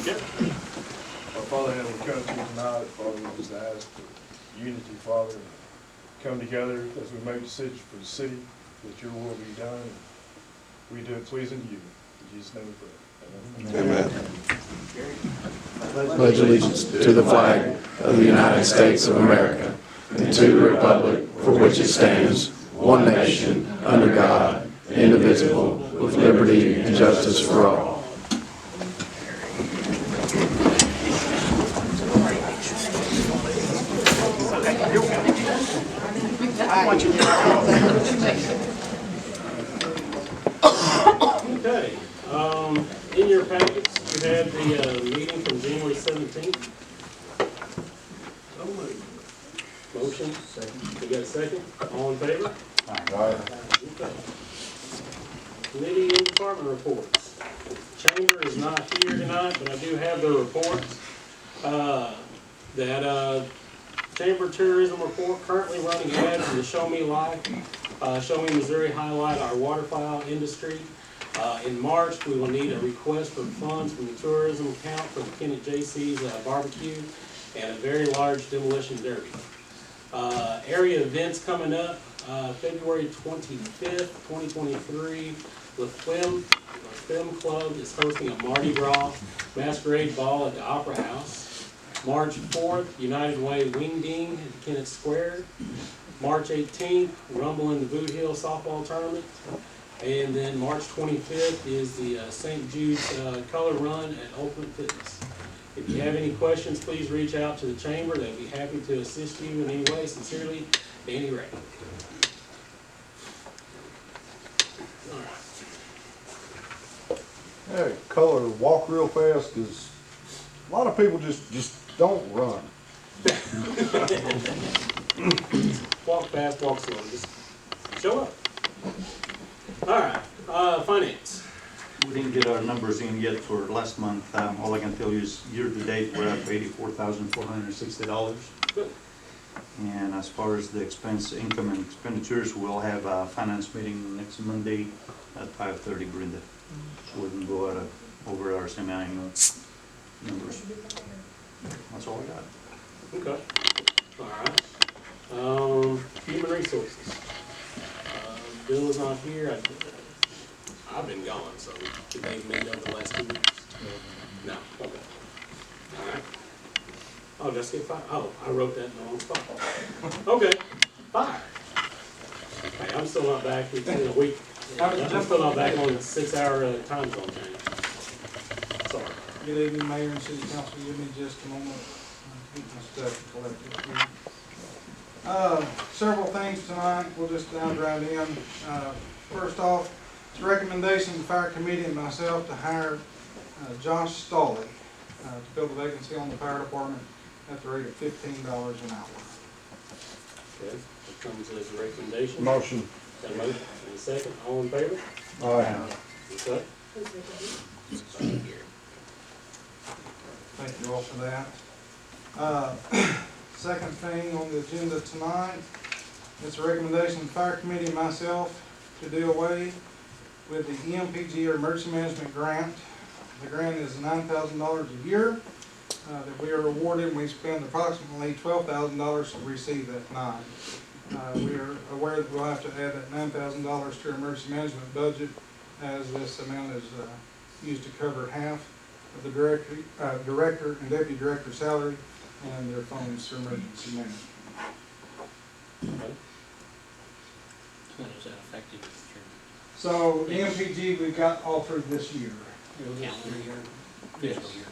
Yep. Our Father in heaven, we come to you tonight, Father, we just ask for unity, Father, and come together as we make decisions for the city, that your will be done, and we do it pleasing to you. In Jesus' name we pray. Amen. Pledge allegiance to the flag of the United States of America and to the republic for which it stands, one nation, under God, indivisible, with liberty and justice for all. Okay. In your packets, you had the meeting from January 17th. Motion. Second. You got a second? All in favor? Aye. Okay. Committee and department reports. Chamber is not here tonight, but I do have their reports. Chamber tourism report, currently running ads in the Show Me Life, Show Me Missouri highlight our waterfowl industry. In March, we will need a request for funds from the tourism account for the Kennett JC's barbecue and a very large demolition derby. Area events coming up, February 25th, 2023, the Film Club is hosting a Mardi Gras Masquerade Ball at the Opera House. March 4th, United Way Wingding at Kennett Square. March 18th, Rumble in the Boot Hill softball tournament. And then March 25th is the St. Jude's Color Run at Ultimate Fitness. If you have any questions, please reach out to the chamber. They'll be happy to assist you in any way. Sincerely, Danny Ray. All right. Hey, color walk real fast because a lot of people just don't run. Walk fast, walk slow. Just show up. All right. Finance. We didn't get our numbers in yet for last month. All I can tell you is year-to-date, we're at $84,460. Good. And as far as the income and expenditures, we'll have a finance meeting next Monday at 5:30, Brenda. So we can go over our semi-annual numbers. That's all I got. Okay. All right. Human resources. Bill is not here. I've been gone, so did they meet up the last 2 weeks? No. Okay. All right. Oh, just get fired. Oh, I wrote that in the wrong spot. Okay. Fire. Hey, I'm still not back. It's in a week. I'm still not back on the 6-hour time zone change. Sorry. Good evening, Mayor and City Council. Give me just a moment. I'll keep my stuff collected here. Several things tonight. We'll just dive in. First off, it's a recommendation of the fire committee and myself to hire Josh Stawley to fill the vacancy on the fire department at the rate of $15 an hour. Okay. That comes as a recommendation. Motion. Got a motion and a second. All in favor? Aye. Okay. Thank you all for that. Second thing on the agenda tonight, it's a recommendation of the fire committee and myself to do away with the EMPG or Emergency Management Grant. The grant is $9,000 a year that we are awarded, and we spend approximately $12,000 to receive that $9,000. We are aware that we'll have to add that $9,000 to our emergency management budget, as this amount is used to cover half of the director and deputy director salary and their funds for emergency management. Okay. When is that effective? So EMPG we've got all through this year. Calendar year, fiscal year.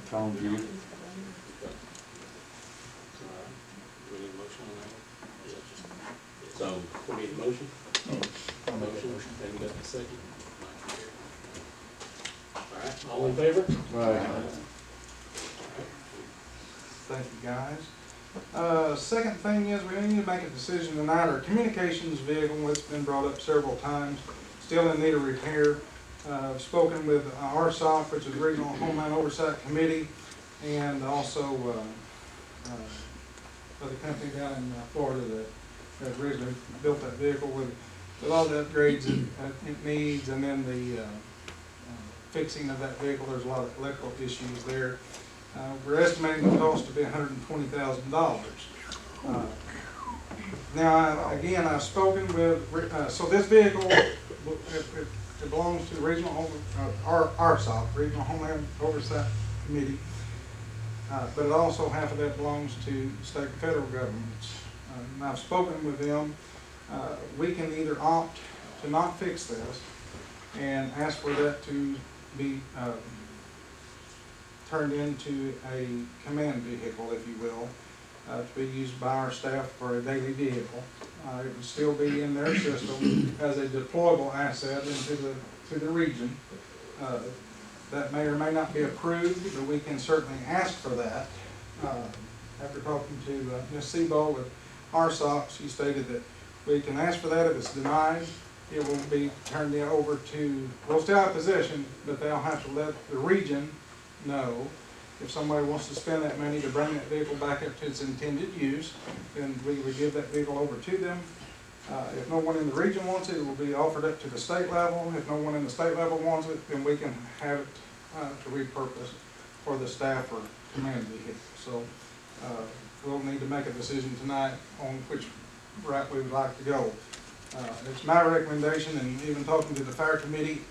Calendar year. We need a motion on that one? Is that just- So, we need a motion? Motion, and you got the second? All right, all in favor? Aye. Thank you, guys. Second thing is we need to make a decision tonight. Our communications vehicle, it's been brought up several times, still in need of repair. I've spoken with RSOC, which is Regional Homeland Oversight Committee, and also the company down in Florida that originally built that vehicle with all the upgrades it needs, and then the fixing of that vehicle. There's a lot of electrical issues there. We're estimating the cost to be $120,000. Now, I've spoken with, so this vehicle, it belongs to the Regional, RSOC, Regional Homeland Oversight Committee, but it also, half of that belongs to state and federal governments. And I've spoken with them. We can either opt to not fix this and ask for that to be turned into a command vehicle, if you will, to be used by our staff for a daily vehicle. It would still be in their system as a deployable asset into the region. That may or may not be approved, but we can certainly ask for that. After talking to Ms. Seabold with RSOC, she stated that we can ask for that. If it's denied, it will be turned over to, we'll still have possession, but they'll have to let the region know. If somebody wants to spend that money to bring that vehicle back up to its intended use, then we would give that vehicle over to them. If no one in the region wants it, it will be offered up to the state level. If no one in the state level wants it, then we can have it to repurpose for the staff or command vehicle. So we'll need to make a decision tonight on which route we would like to go. It's my recommendation, and even talking to the fire committee,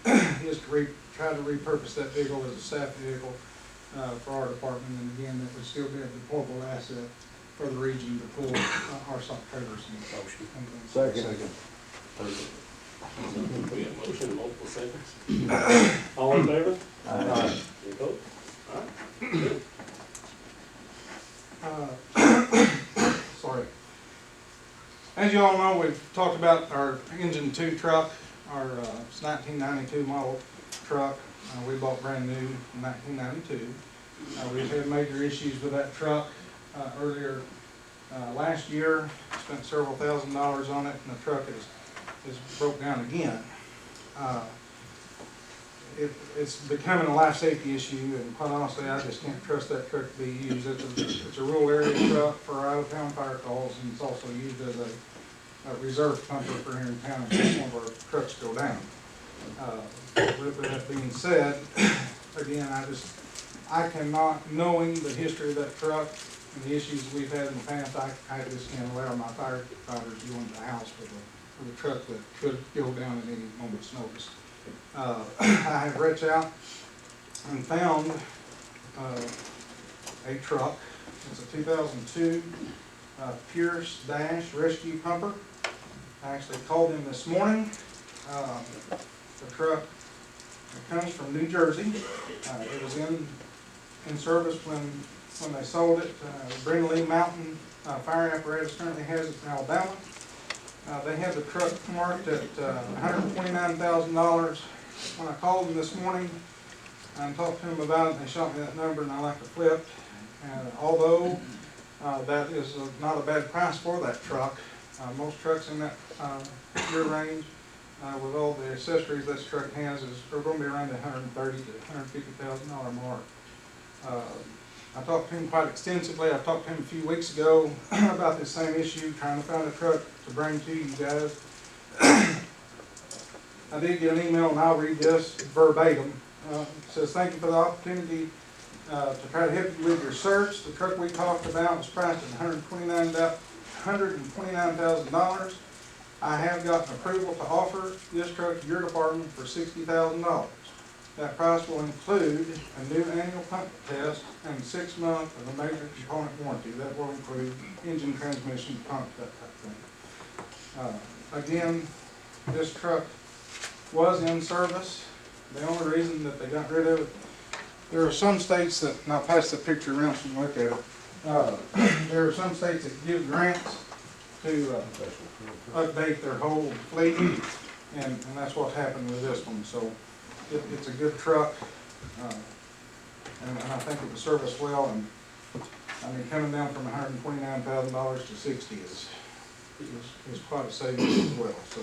is to try to repurpose that vehicle as a staff vehicle for our department. And again, that would still be a deployable asset for the region to pull our SOC trailers in. Second. We have motion, multiple seconds. All in favor? Aye. Any opposed? All right. Sorry. As you all know, we've talked about our Engine 2 truck, our 1992 model truck. We bought brand new in 1992. We've had major issues with that truck earlier last year. Spent several $1,000s on it, and the truck is broke down again. It's becoming a life safety issue, and quite honestly, I just can't trust that truck to be used. It's a rural area truck for out-of-town fire calls, and it's also used as a reserve pumper for here in town in case one of our trucks go down. With that being said, again, I cannot, knowing the history of that truck and the issues we've had in the past, I just can't allow my firefighters to go into the house with a truck that could go down at any moment's notice. I have reached out and found a truck. It's a 2002 Pierce Dash Rescue Pumper. I actually called them this morning. The truck comes from New Jersey. It was in service when they sold it. Brindley Mountain Fire Apparatus currently has it in Alabama. They had the truck marked at $129,000. When I called them this morning and talked to them about it, they shot me that number, and I like to flip. And although that is not a bad price for that truck, most trucks in that year range, with all the accessories this truck has, are going to be around the $130,000 to $150,000 mark. I talked to him quite extensively. I talked to him a few weeks ago about this same issue, trying to find a truck to bring to you guys. I did get an email, and I'll read this verbatim. It says, "Thank you for the opportunity to try to help you with your search. The truck we talked about was priced at $129,000. I have gotten approval to offer this truck to your department for $60,000. That price will include a new annual pump test and 6 months of a major component warranty. That will include engine, transmission, pump, that type of thing." Again, this truck was in service. The only reason that they got rid of it, there are some states that, and I'll pass the picture around so you can look at it. There are some states that give grants to update their whole fleet, and that's what happened with this one. So it's a good truck, and I think it will serve us well. And I mean, coming down from $129,000 to $60 is quite a savings as well. So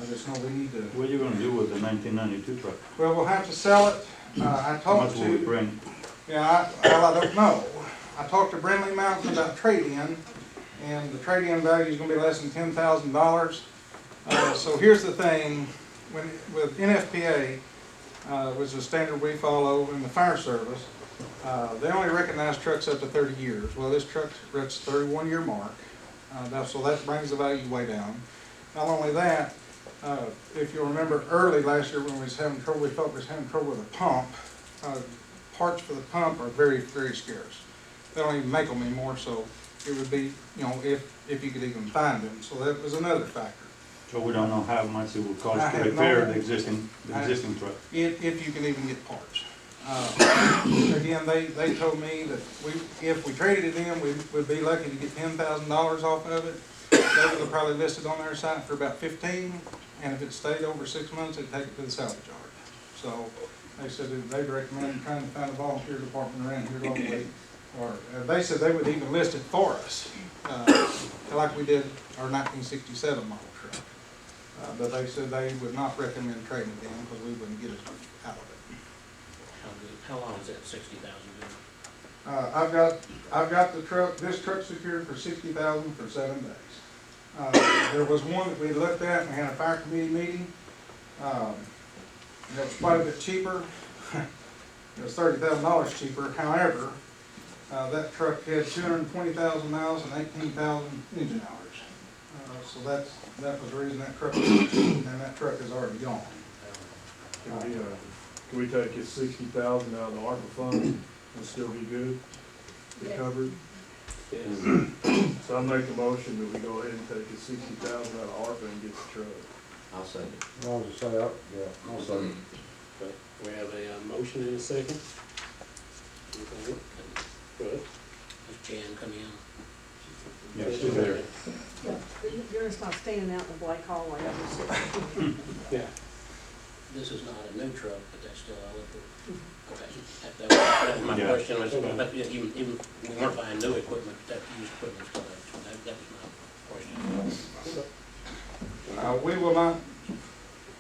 I just know we need to. What are you gonna do with the 1992 truck? Well, we'll have to sell it. I How talked much will it to. bring? Yeah, I don't know. I talked to Brindley Mountain about trade-in, and the trade-in value is going to be less than $10,000. So here's the thing, with NFPA, which is a standard we follow in the fire service. They only recognize trucks up to 30 years. Well, this truck reached the 31-year mark, so that brings the value way down. Not only that, if you remember early last year when we was having trouble, we thought we was having trouble with the pump. Parts for the pump are very, very scarce. They don't even make them anymore, so it would be, you know, if you could even find them. So that was another factor. So we don't know how much it would I cost to have no- repair the existing truck. If you can even get parts. Again, they told me that if we traded it in, we would be lucky to get $10,000 off of it. They would have probably listed on their site for about 15, and if it stayed over 6 months, they'd take it to the salvage yard. So they said that they'd recommend trying to find a volunteer department around here locally, or they said they would even list it for us, like we did our 1967 model truck. But they said they would not recommend trading it in because we wouldn't get it out of it. How long is that 60,000 good? I've got the truck, this truck secured for 60,000 for 7 days. There was one that we looked at, and we had a fire committee meeting. It was quite a bit cheaper. It was $30,000 cheaper. However, that truck had 220,000 miles and 18,000 engine hours. So that was the reason that truck was cheap, and that truck is already gone. Can we take it 60,000 out of the ARPA fund and still be good? Be covered? So I make a motion that we go ahead and take the 60,000 out of ARPA and get the truck. I'll say it. I'll just say, I'll say. Okay, we have a motion and a second. Okay, go ahead. Does Jan come in? Yes, she's there. Yeah, but you're just not standing out in the black hallway, I just said. Yeah. This is not a new truck, but that's still eligible. Okay, that was my Yeah. question, was, but even, we weren't buying new equipment, that used equipment still eligible. That was my question. We will not,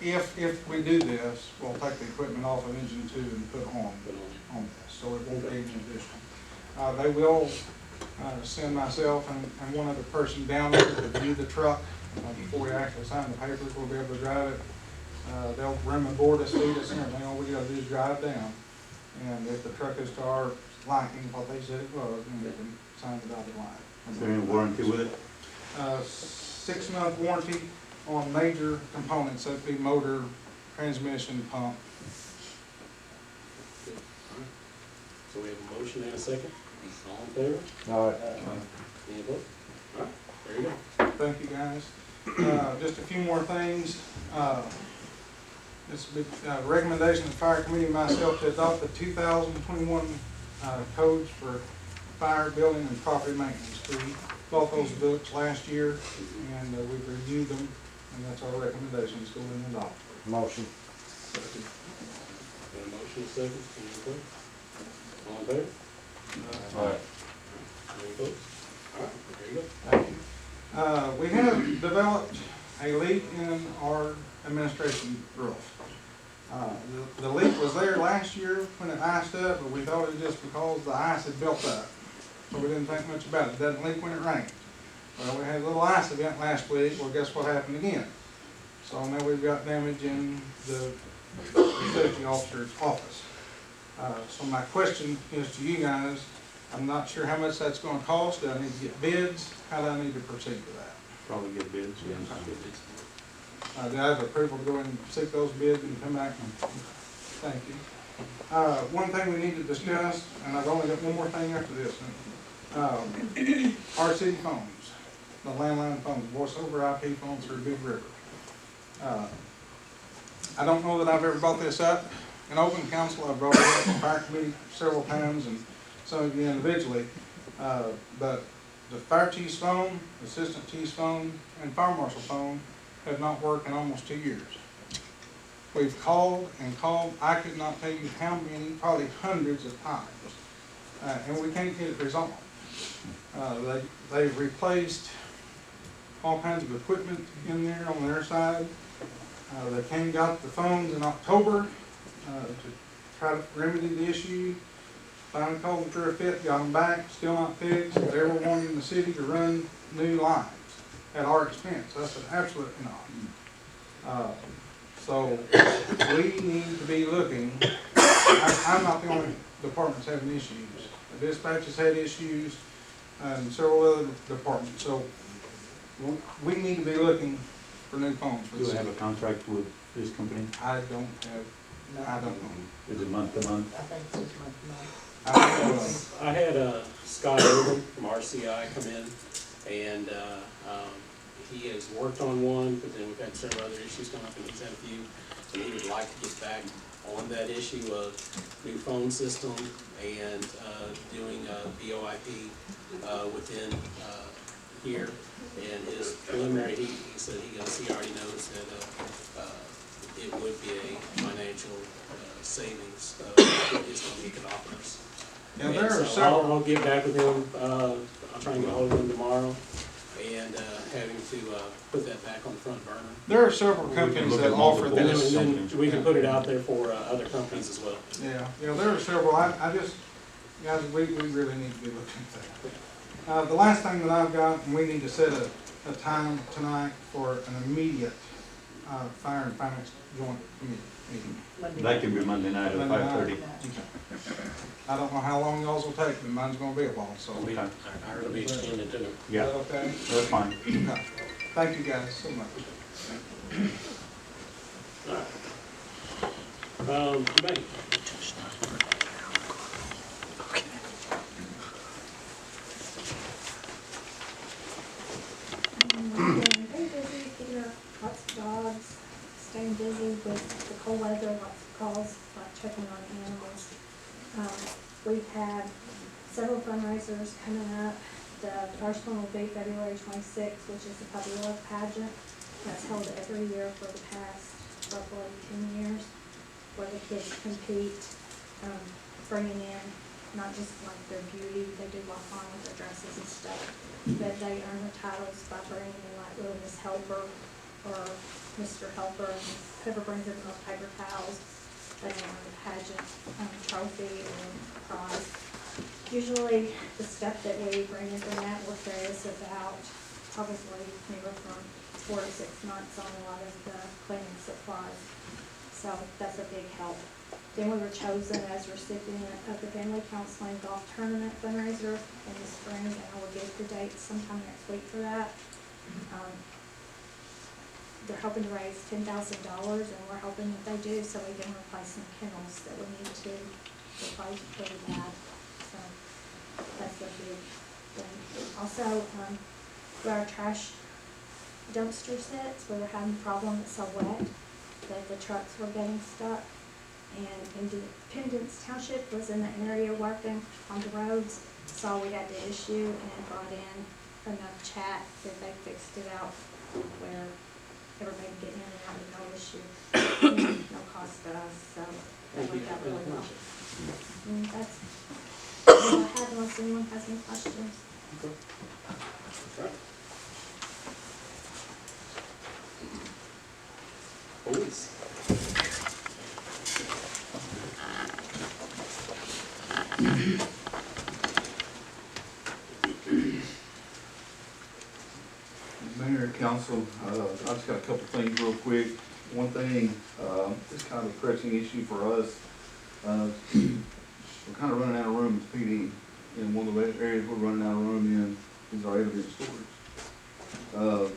if we do this, we'll take the equipment off of engine 2 and put on this, so it won't be any additional. They will send myself and one other person down there to view the truck before we actually sign the papers. We'll be able to drive it. They'll room and board us, feed us, and everything. All we gotta do is drive down. And if the truck is to our liking, what they said it was, then we can sign the dotted line. Is there any warranty with it? 6-month warranty on major components, that'd be motor, transmission, pump. So we have a motion and a second. All in favor? All right. Any opposed? All right, there you go. Thank you, guys. Just a few more things. This would be a recommendation of the fire committee and myself to adopt the 2021 codes for fire, building, and property maintenance. We bought those books last year, and we've reviewed them, and that's our recommendation, to go in and adopt. Motion. Second. Got a motion and a second. Any opposed? All in favor? All right. Any opposed? All right, there you go. Thank you. We have developed a leak in our administration roof. The leak was there last year when it iced up, but we thought it was just because the ice had built up. So we didn't think much about it. It doesn't leak when it rains. Well, we had a little ice event last week. Well, guess what happened again? So now we've got damage in the safety officer's office. So my question is to you guys, I'm not sure how much that's gonna cost. Do I need to get bids? How do I need to proceed with that? Probably get bids, yes. Do I have approval to go in and seek those bids and come back? Thank you. One thing we need to discuss, and I've only got one more thing after this. Our city phones, the landline phones, voice over IP phones through Big River. I don't know that I've ever brought this up in open council. I've brought it up in fire committee several times, and some of you individually. But the fire chief's phone, assistant chief's phone, and fire marshal phone have not worked in almost 2 years. We've called and called. I could not tell you how many, probably hundreds of times, and we can't get it resolved. They've replaced all kinds of equipment in there on their side. They came and got the phones in October to try to remedy the issue. Finally called them through a fit, got them back, still not fixed. They were wanting the city to run new lines at our expense. I said, absolutely not. So we need to be looking, I'm not the only department's having issues. The dispatch has had issues, and several other departments, so we need to be looking for new phones. Do you have a contract with this company? I don't know. Is it month to month? I think it's just month to month. I don't know. I had Scott Irvin from RCI come in, and he has worked on one, but then we've had several other issues come up, and he's had a few, and he would like to get back on that issue of new phone system and doing VoIP within here. And his preliminary, he said he already knows that it would be a financial savings based on he could offer us. Yeah, there are And so several. I'll get back with him, I'll try and get hold of him tomorrow and have him to put that back on the front burner. There are several companies look that at offer multiple And this. then we can put it out there for other companies as well. Yeah, there are several. I just, guys, we really need to be looking at that. The last thing that I've got, and we need to set a time tonight for an immediate fire and finance joint meeting. Monday That can be Monday night at Monday night. 5:30. Okay. I don't know how long y'all's will take, but mine's gonna be a while, so. Okay. Ours will be extended too. Yeah, Is that okay? that's fine. Okay. Thank you guys so much. Bank. Very busy, picking up lots of dogs, staying busy with the cold weather, lots of calls, checking on animals. We've had several fundraisers coming up. The first one will be February 26th, which is the Puppy Love Pageant. That's held every year for the past roughly 10 years, where the kids compete, bringing in not just like their beauty, they do walk on with their dresses and stuff, but they earn the titles by bringing in like little Miss Helper or Mr. Helper, and whoever brings in the most paper towels, they earn the pageant trophy or prize. Usually the stuff that we bring in from that will carry us about probably anywhere from 4 to 6 months on a lot of the cleaning supplies. So that's a big help. Then we were chosen as recipient of the Family Counseling Golf Tournament fundraiser in the spring, and I will get the dates sometime next week for that. They're hoping to raise $10,000, and we're hoping that they do, so we can replace some kennels that we need to replace pretty bad. So that's a big thing. Also, where our trash dumpster sits, we were having a problem, it's so wet that the trucks were getting stuck. And Independence Township was in the area working on the roads, so we had to issue and brought in enough chat that they fixed it out where everybody could get in and out with no issue, no cost to us, so that worked out really well. And that's all I have, unless anyone has any questions. Police. Mayor, council, I just got a couple things real quick. One thing, it's kind of a pressing issue for us. We're kind of running out of room at PD, and one of the areas we're running out of room in is our evidence storage.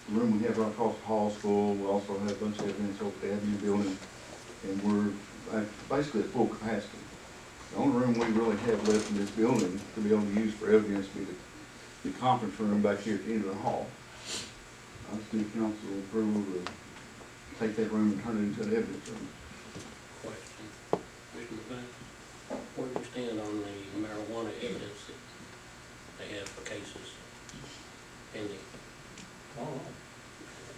The room we have right across the hall is full. We also have a bunch of evidence over the admin building, and we're basically at full capacity. The only room we really have left in this building to be able to use for evidence would be the conference room back here at the end of the hall. I just need council approval to take that room and turn it into an evidence room. Question. Mr. McLean, where do you stand on the marijuana evidence that they have for cases pending?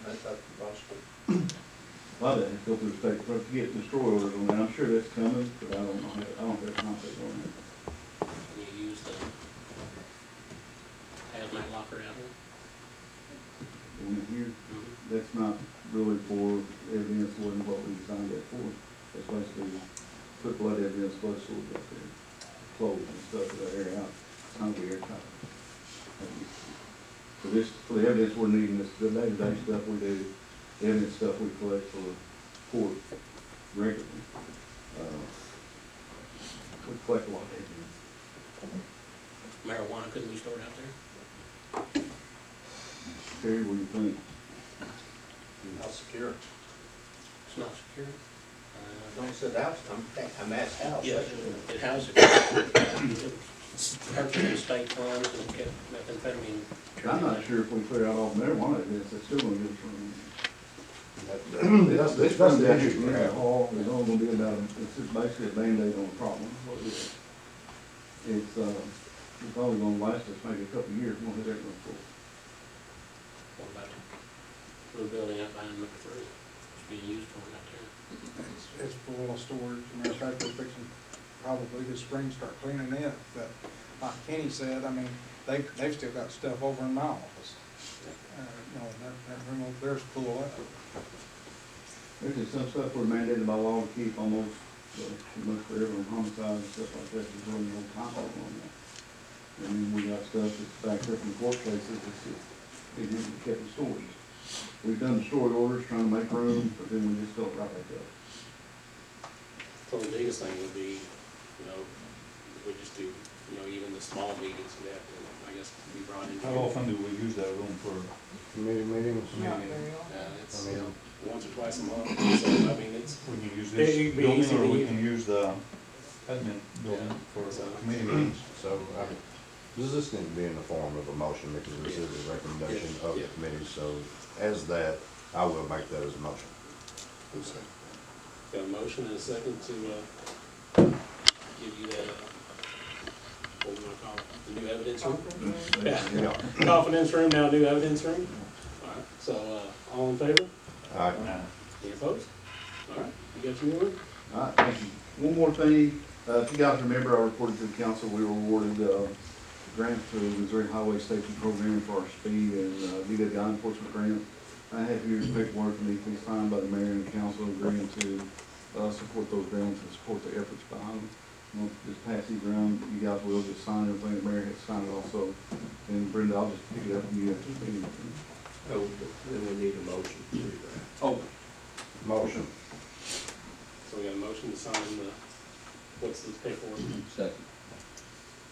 That's possible. A lot of that has to go through the state, but to get destroy orders on that, I'm sure that's coming, but I don't know, I don't have confidence on that. Can you use the hazmat locker out here? The one here, that's not really for evidence, wasn't what we designed that for. That's basically put blood evidence, blood swords up there, clothes and stuff that are air out. It's not be airtight. For the evidence we're needing, this the day-to-day stuff we do, evidence stuff we collect for court regularly. We collect a lot of evidence. Marijuana couldn't be stored out there? Terry, what do you think? How secure? It's not secure. Don't sit out, I'm at house. Yes, it has it. Purchasing state funds and kept methamphetamine. I'm not sure if we clear out all marijuana evidence, it's still gonna get from. That's the issue we have. It's all gonna be about, it's just basically a Band-Aid on the problem, is what it is. It's probably gonna last us maybe a couple of years, we'll hit everything full. What about the building out behind number 3? It's being used for it out there. It's full of storage. As a matter of fact, we're fixing probably this spring start cleaning it, but like Kenny said, I mean, they've still got stuff over in my office. That room over there's full up. There's just some stuff we're mandated by law to keep almost, pretty much forever on homicide and stuff like that, there's really no time on that. And then we got stuff that's back there from court cases, it needs to be kept in storage. We've done the storage orders, trying to make room, but then we just fill it right back up. So the biggest thing would be, we just do, even the small meetings, we have to, I guess, be brought in. How often do we use that room for? Committee meetings. It's, I mean, once or twice a month, so, I mean, it's, We can use It'd this be building, easy or to we use. can use the admin building for committee meetings. So, does this need to be in the form of a motion, because this is a recommendation of the Yeah. committee, so as that, I will make that as a motion. got a motion and a second to, give you that, what we wanna call it, the new evidence room? Yeah, confidence room, now new evidence room. All right, so, all in favor? All right. Any opposed? All right, you got your word? All right, thank you. One more thing, if you guys remember, I reported to the council, we were awarded a grant to the Missouri Highway Safety Program for our speed and DWI enforcement grant. I have here paperwork that needs to be signed by the mayor and council agreeing to support those grants and support the efforts behind them. We'll just pass these around, you guys will just sign everything, the mayor has signed it also. And Brenda, I'll just pick it up from you after the meeting. Oh, then we need a motion to do that. Oh, Motion. So we got a motion to sign the, what's this paperwork? second.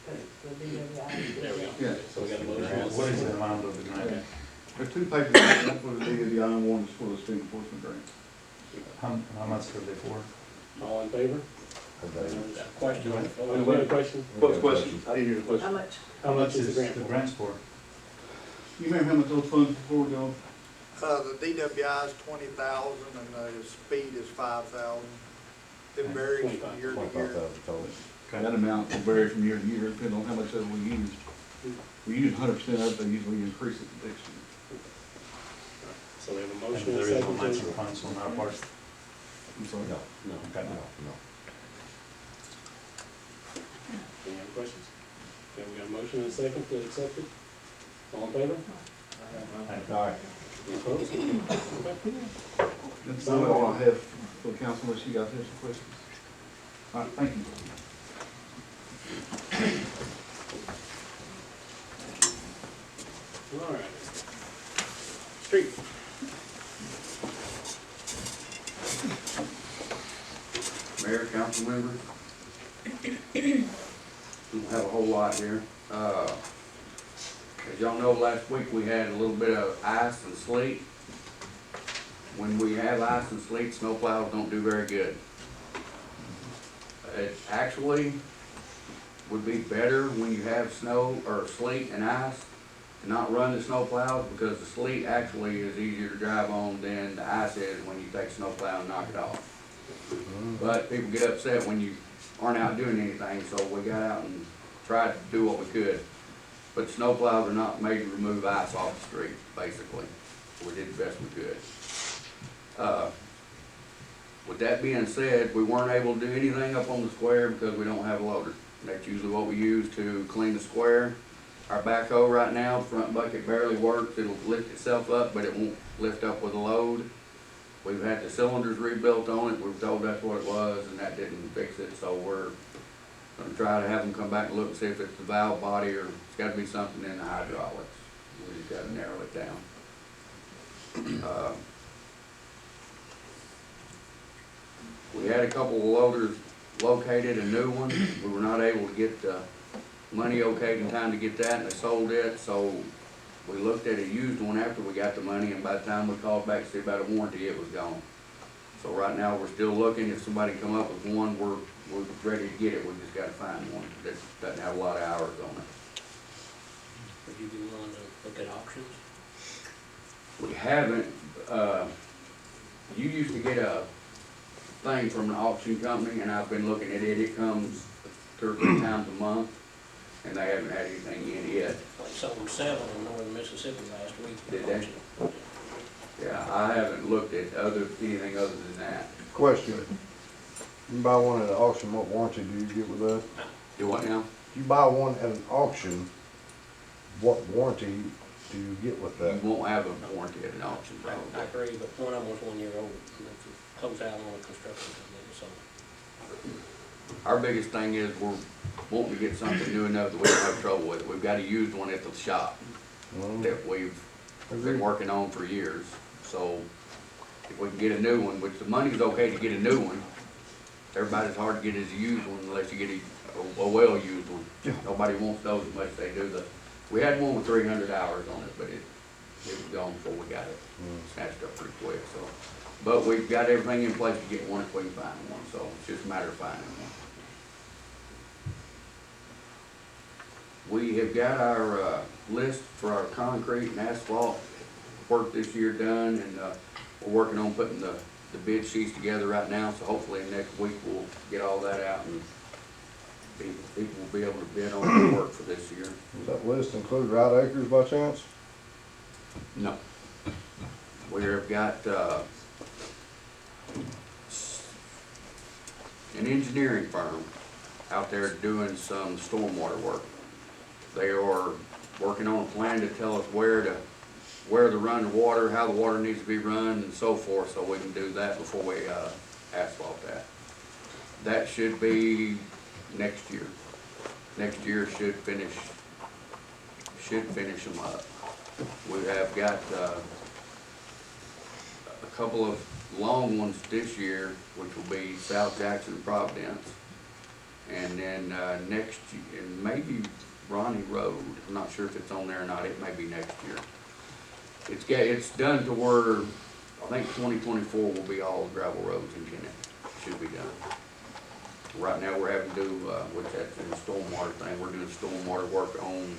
There we go. Yeah. So we got a motion. What is the amount of the grant? Okay. There's two papers, one for the DWI and one is for the speed enforcement grant. How much are they for? All in favor? Question? Wait, Oh, we have a question? What's the question? I didn't hear the How question. much? How much is the grant The for? grants for? You remember how much those funds before we go? The DWI is 20,000 and the speed is 5,000. It varies from year to year. 25,000 total. That amount will vary from year to year, depending on how much of it we use. We use 100% of it, they usually increase it the next year. So we have a And motion and a there is no second. matching funds on our part? I'm sorry. No, Okay. no. Any other questions? Okay, we got a motion and a second to accept it. All in favor? All right. Any opposed? Okay. That's all I have for the council, unless you guys have some questions. All right, thank you. All right. Street. Mayor, council members. We don't have a whole lot here. As y'all know, last week we had a little bit of ice and sleet. When we have ice and sleet, snowplows don't do very good. It actually would be better when you have snow or sleet and ice to not run the snowplows, because the sleet actually is easier to drive on than the ice is when you take snowplow and knock it off. But people get upset when you aren't out doing anything, so we got out and tried to do what we could. But snowplows are not made to remove ice off the street, basically. We did the best we could. With that being said, we weren't able to do anything up on the square because we don't have a loader. That's usually what we use to clean the square. Our backhoe right now, front bucket barely works. It'll lift itself up, but it won't lift up with a load. We've had the cylinders rebuilt on it. We were told that's what it was, and that didn't fix it. So we're gonna try to have them come back and look and see if it's the valve body or it's gotta be something in the hydraulics. We just gotta narrow it down. We had a couple of loaders located, a new one. We were not able to get the money okayed in time to get that, and they sold it, so we looked at a used one after we got the money, and by the time we called back to see about a warranty, it was gone. So right now, we're still looking. If somebody come up with one, we're ready to get it. We just gotta find one that doesn't have a lot of hours on it. Would you be willing to look at auctions? We haven't, you used to get a thing from an auction company, and I've been looking at it. It comes 2 or 3 times a month, and they haven't had anything in yet. Like sold 7 in northern Mississippi last week. Did they? Yeah, I haven't looked at anything other than that. Question, you buy one at an auction, what warranty do you get with that? Do what now? If you buy one at an auction, what warranty do you get with that? You won't have a warranty at an auction, I probably. agree, but one of them was 1 year old, and it's closed out on a construction company, so. Our biggest thing is we're wanting to get something new enough that we don't have trouble with it. We've got a used one at the shop that we've been working on for years. So if we can get a new one, which the money's okay to get a new one, everybody's hard to get as a used one unless you get a well-used one. Nobody wants those as much as they do we had one with 300 hours on it, but it was gone before we got it. Snatched up pretty quick, so. But we've got everything in place to get one if we can find one, so it's just a matter of finding one. We have got our list for our concrete and asphalt work this year done, and we're working on putting the bid sheets together right now, so hopefully next week we'll get all that out and people will be able to bid on the work for this year. Does that list include Right Acres by chance? No. We've got an engineering firm out there doing some stormwater work. They are working on a plan to tell us where to run the water, how the water needs to be run, and so forth, so we can do that before we asphalt that. That should be next year. Next year should finish them up. We have got a couple of long ones this year, which will be South Jackson and Providence. And then next year, and maybe Ronnie Road, I'm not sure if it's on there or not, it may be next year. It's done to where, I think 2024 will be all gravel roads in Kennett, should be done. Right now, we're having to do, what's that, the stormwater thing, we're doing stormwater work on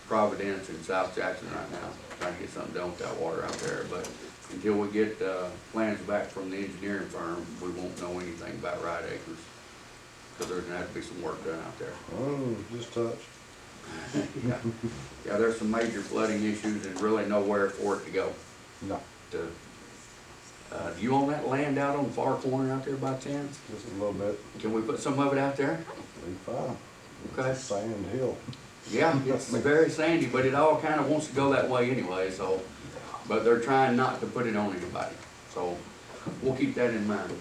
Providence and South Jackson right now, trying to get something done with that water out there, but until we get plans back from the engineering firm, we won't know anything about Right Acres, because there's gonna have to be some work done out there. Oh, just touched. Yeah, there's some major flooding issues and really nowhere for it to go. No, Do you own that land out on the far corner out there by chance? just a little bit. Can we put some of it out there? Be fine. Okay. Sand hill. Yeah, it's very sandy, but it all kind of wants to go that way anyway, so, but they're trying not to put it on anybody, so we'll keep that in mind.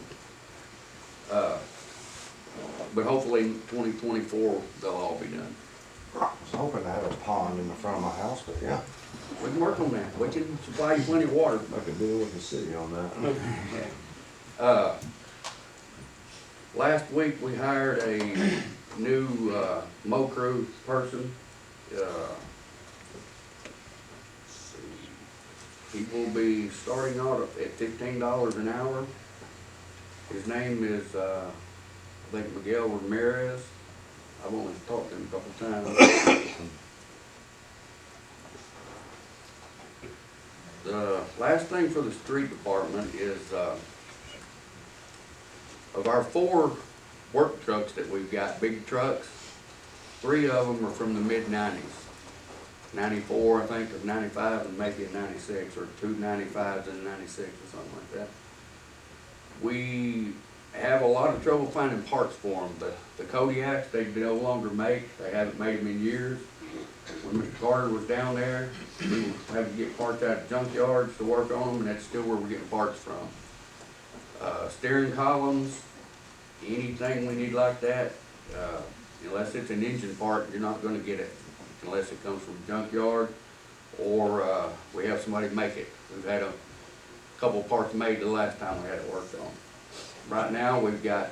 But hopefully 2024, they'll all be done. I was hoping to have a pond in the front of my house, but yeah, We can work on that. We can supply you plenty of water. I could deal with the city on that. Last week, we hired a new mow crew person. He will be starting out at $15 an hour. His name is, I think, Miguel Ramirez. I've only talked to him a couple times. The last thing for the street department is, of our 4 work trucks that we've got, big trucks, 3 of them are from the mid-90s. 94, I think, or 95, and maybe a 96, or 2 95s and a 96 or something like that. We have a lot of trouble finding parts for them. The Kodiaks, they no longer make. They haven't made them in years. When Mr. Carter was down there, we were having to get parts out of junkyards to work on them, and that's still where we're getting parts from. Steering columns, anything we need like that, unless it's an engine part, you're not gonna get it unless it comes from a junkyard, or we have somebody make it. We've had a couple parts made the last time we had it worked on. right now, we've got,